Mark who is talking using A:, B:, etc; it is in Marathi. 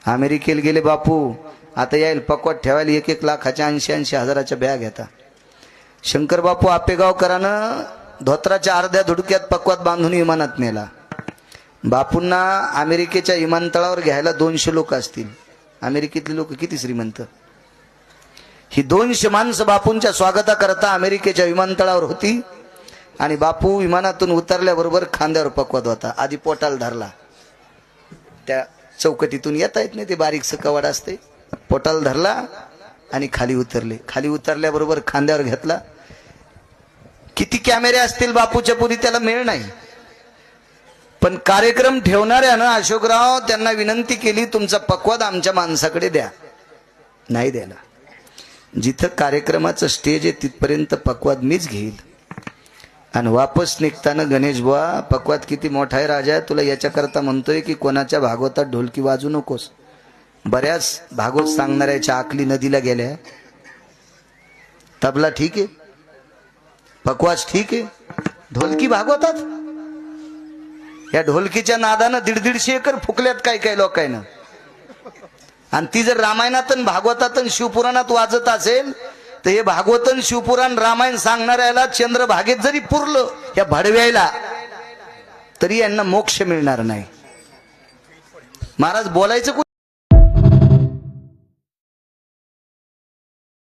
A: अमेरिकेला गेले बापू, आता येईल पकवाट ठेवायला 1-1 लाखाच्या 80-80 हजाराच्या बॅग येतात. शंकर बापू आपेगावकरानं धोत्राच्या अर्ध्या धुडक्यात पकवात बांधून विमानात नेला. बापूंना अमेरिकेच्या विमानतळावर घ्यायला 200 लोक असतील. अमेरिकेतले लोक किती श्रीमंत. ही 200 माणसं बापूंच्या स्वागताकरता अमेरिकेच्या विमानतळावर होती. आणि बापू विमानातून उतरल्याबरोबर खांद्यावर पकवात होता. आधी पोटाला धरला, त्या चौकटीतून येता येत नाही, ते बारीकसं कवाड असते, पोटाला धरला आणि खाली उतरले. खाली उतरल्याबरोबर खांद्यावर घेतला. किती कॅमेरे असतील बापूच्या पुढे त्याला मेळ नाही. पण कार्यक्रम ठेवणाऱ्यानं अशोकराव त्यांना विनंती केली, तुमचा पकवाद आमच्या माणसाकडे द्या. नाही द्यायला. जिथं कार्यक्रमाचं स्टेज आहे तिथपर्यंत पकवाद मीच घेईल. आणि वापस निघताना, गणेश बुवा पकवाद किती मोठा आहे राजा, तुला याच्याकरता म्हणतोय की कोणाच्या भागवतात ढोलकी वाजू नकोस. बऱ्याच भागवत सांगणाऱ्याच्या आकली नदीला गेल्या. तबला ठीक आहे, पकवाज ठीक आहे, ढोलकी भागवतात. या ढोलकीच्या नादानं 150 एकर फुकल्यात काय काय लोकांना. आणि ती जर रामायणात भागवतात शिवपुराणात वाजत असेल तर हे भागवतन शिवपुराण रामायण सांगणाऱ्याला चंद्रभागेत जरी पुरलं या भडव्याला तरी यांना मोक्ष मिळणार नाही. महाराज बोलायचं